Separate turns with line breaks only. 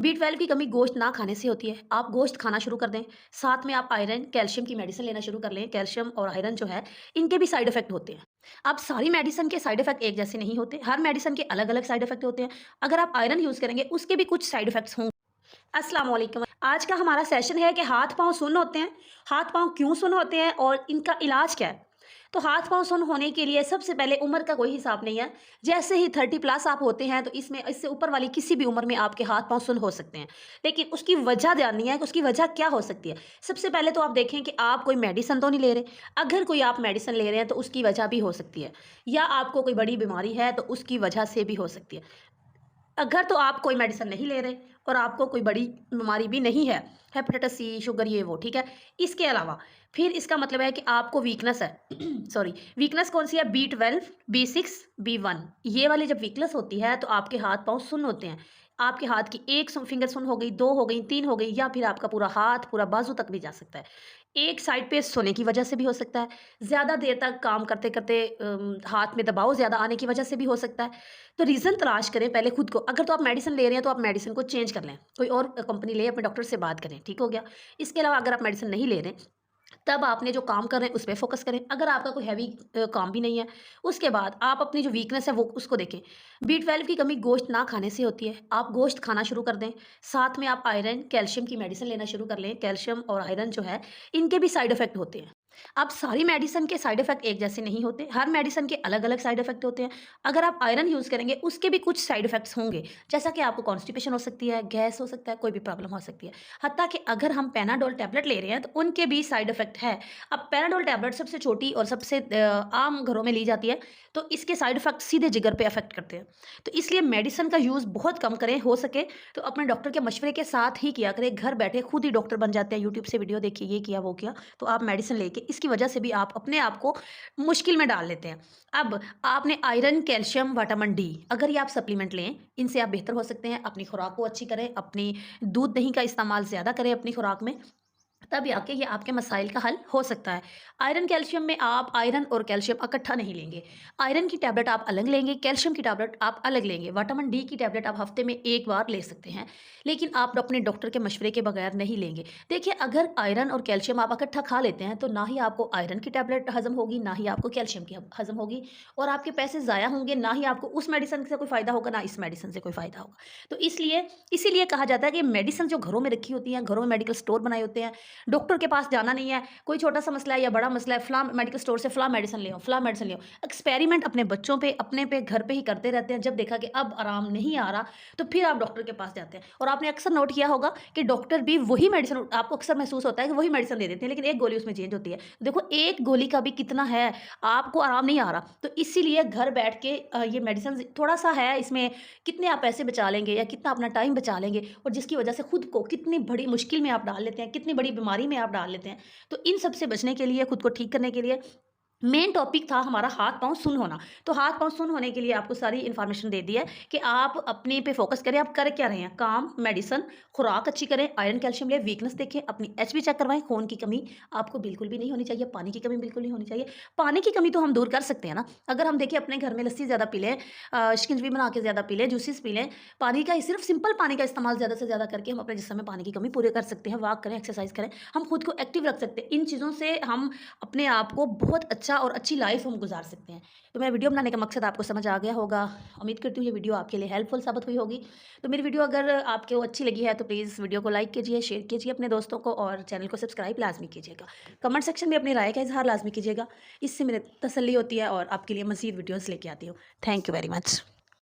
B12 की कमी गोश्त ना खाने से होती है। आप गोश्त खाना शुरू कर दें, साथ में आप आयरन, कैल्शियम की मेडिसिन लेना शुरू कर लें। कैल्शियम और आयरन जो है, इनके भी साइड इफ़ेक्ट होते हैं। अब सारी मेडिसिन के साइड इफ़ेक्ट एक जैसे नहीं होते, हर मेडिसिन के अलग-अलग साइड इफ़ेक्ट होते हैं। अगर आप आयरन यूज़ करेंगे, उसके भी कुछ साइड इफ़ेक्ट्स होंगे। अस्सलाम वालेकुम। आज का हमारा सेशन है कि हाथ-पाँव सुन्न होते हैं, हाथ-पाँव क्यों सुन्न होते हैं और इनका इलाज क्या है? तो हाथ-पाँव सुन्न होने के लिए सबसे पहले उम्र का कोई हिसाब नहीं है। जैसे ही 30 प्लस आप होते हैं तो इसमें इससे ऊपर वाली किसी भी उम्र में आपके हाथ-पाँव सुन्न हो सकते हैं। लेकिन उसकी वजह जाननी है कि उसकी वजह क्या हो सकती है। सबसे पहले तो आप देखें कि आप कोई मेडिसिन तो नहीं ले रहे। अगर कोई आप मेडिसिन ले रहे हैं तो उसकी वजह भी हो सकती है या आपको कोई बड़ी बीमारी है तो उसकी वजह से भी हो सकती है। अगर तो आप कोई मेडिसिन नहीं ले रहे और आपको कोई बड़ी बीमारी भी नहीं है, हेपेटाइटिस सी, शुगर ये वो, ठीक है? इसके अलावा फिर इसका मतलब है कि आपको वीकनेस है सॉरी, वीकनेस कौन-सी है? B12, B6, B1 ये वाली जब वीकनेस होती है तो आपके हाथ-पाँव सुन्न होते हैं। आपके हाथ की 1 फिंगर सुन्न हो गई, 2 हो गई, 3 हो गई या फिर आपका पूरा हाथ, पूरा बाजू तक भी जा सकता है। एक साइड पे सोने की वजह से भी हो सकता है, ज़्यादा देर तक काम करते-करते हाथ में दबाव ज़्यादा आने की वजह से भी हो सकता है। तो रीज़न तलाश करें पहले खुद को। अगर तो आप मेडिसिन ले रहे हैं तो आप मेडिसिन को चेंज कर लें। कोई और कंपनी लें, अपने डॉक्टर से बात करें, ठीक हो गया। इसके अलावा अगर आप मेडिसिन नहीं ले रहे, तब आपने जो काम कर रहे हैं उस पे फ़ोकस करें। अगर आपका कोई हैवी काम भी नहीं है, उसके बाद आप अपनी जो वीकनेस है वो उसको देखें। B12 की कमी गोश्त ना खाने से होती है। आप गोश्त खाना शुरू कर दें, साथ में आप आयरन, कैल्शियम की मेडिसिन लेना शुरू कर लें। कैल्शियम और आयरन जो है, इनके भी साइड इफ़ेक्ट होते हैं। अब सारी मेडिसिन के साइड इफ़ेक्ट एक जैसे नहीं होते, हर मेडिसिन के अलग-अलग साइड इफ़ेक्ट होते हैं। अगर आप आयरन यूज़ करेंगे, उसके भी कुछ साइड इफ़ेक्ट्स होंगे, जैसा कि आपको कॉन्स्टिपेशन हो सकती है, गैस हो सकता है, कोई भी प्रॉब्लम हो सकती है। हत्ता कि अगर हम पैनाडोल टैबलेट ले रहे हैं, तो उनके भी साइड इफ़ेक्ट है। अब पैनाडोल टैबलेट सबसे छोटी और सबसे आम घरों में ली जाती है, तो इसके साइड इफ़ेक्ट सीधे जिगर पे अफ़ेक्ट करते हैं। तो इसलिए मेडिसिन का यूज़ बहुत कम करें, हो सके तो अपने डॉक्टर के मशवरे के साथ ही किया करें। घर बैठे खुद ही डॉक्टर बन जाते हैं, यूट्यूब से वीडियो देखिए, ये किया, वो किया, तो आप मेडिसिन लेके इसकी वजह से भी आप अपने आप को मुश्किल में डाल लेते हैं। अब आपने आयरन, कैल्शियम, विटामिन डी अगर ये आप सप्लीमेंट लें, इनसे आप बेहतर हो सकते हैं। अपनी खुराक को अच्छी करें, अपनी दूध, दही का इस्तेमाल ज़्यादा करें अपनी खुराक में, तब जाके ये आपके मसाइल का हल हो सकता है। आयरन कैल्शियम में आप आयरन और कैल्शियम इकट्ठा नहीं लेंगे। आयरन की टैबलेट आप अलग लेंगे, कैल्शियम की टैबलेट आप अलग लेंगे। विटामिन डी की टैबलेट आप हफ्ते में 1 बार ले सकते हैं, लेकिन आप अपने डॉक्टर के मशवरे के बगैर नहीं लेंगे। देखिए, अगर आयरन और कैल्शियम आप इकट्ठा खा लेते हैं, तो ना ही आपको आयरन की टैबलेट हज़म होगी, ना ही आपको कैल्शियम की हज़म होगी और आपके पैसे ज़ाया होंगे, ना ही आपको उस मेडिसिन से कोई फ़ायदा होगा, ना इस मेडिसिन से कोई फ़ायदा होगा। तो इसलिए इसीलिए कहा जाता है कि मेडिसिन जो घरों में रखी होती हैं, घरों में मेडिकल स्टोर बनाए होते हैं, डॉक्टर के पास जाना नहीं है, कोई छोटा-सा मसला है या बड़ा मसला है, फलाँ मेडिकल स्टोर से फलाँ मेडिसिन ले आओ, फलाँ मेडिसिन ले आओ। एक्सपेरिमेंट अपने बच्चों पे, अपने पे, घर पे ही करते रहते हैं। जब देखा कि अब आराम नहीं आ रहा, तो फिर आप डॉक्टर के पास जाते हैं। और आपने अक्सर नोट किया होगा कि डॉक्टर भी वही मेडिसिन आपको अक्सर महसूस होता है कि वही मेडिसिन दे देते हैं, लेकिन एक गोली उसमें चेंज होती है। देखो, एक गोली का भी कितना है, आपको आराम नहीं आ रहा, तो इसीलिए घर बैठ के ये मेडिसिन थोड़ा-सा है, इसमें कितने आप पैसे बचा लेंगे या कितना अपना टाइम बचा लेंगे और जिसकी वजह से खुद को कितनी बड़ी मुश्किल में आप डाल लेते हैं, कितनी बड़ी बीमारी में आप डाल लेते हैं। तो इन सब से बचने के लिए, खुद को ठीक करने के लिए मेन टॉपिक था हमारा हाथ-पाँव सुन्न होना। तो हाथ-पाँव सुन्न होने के लिए आपको सारी इन्फॉर्मेशन दे दी है कि आप अपने पे फ़ोकस करें, आप कर क्या रहे हैं? काम, मेडिसिन, खुराक अच्छी करें, आयरन, कैल्शियम लें, वीकनेस देखें, अपनी एचबी चेक करवाएँ, खून की कमी आपको बिल्कुल भी नहीं होनी चाहिए, पानी की कमी बिल्कुल नहीं होनी चाहिए। पानी की कमी तो हम दूर कर सकते हैं ना, अगर हम देखिए अपने घर में लस्सी ज़्यादा पी लें, शिकंजी बना के ज़्यादा पी लें, जूसेस पी लें, पानी का सिर्फ़ सिंपल पानी का इस्तेमाल ज़्यादा से ज़्यादा करके हम अपने जिस्म में पानी की कमी पूरी कर सकते हैं। वॉक करें, एक्सरसाइज़ करें, हम खुद को एक्टिव रख सकते हैं। इन चीज़ों से हम अपने आप को बहुत अच्छा और अच्छी लाइफ हम गुजार सकते हैं। तो मेरा वीडियो बनाने का मकसद आपको समझ आ गया होगा। उम्मीद करती हूँ ये वीडियो आपके लिए हेल्पफुल साबित हुई होगी। तो मेरी वीडियो अगर आपको अच्छी लगी है तो प्लीज़ वीडियो को लाइक कीजिए, शेयर कीजिए अपने दोस्तों को और चैनल को सब्सक्राइब लाज़मी कीजिएगा। कमेंट सेक्शन में अपनी राय का इज़हार लाज़मी कीजिएगा। इससे मेरी तसल्ली होती है और आपके लिए मज़ीद वीडियोज़ लेके आती हूँ। Thank you very much.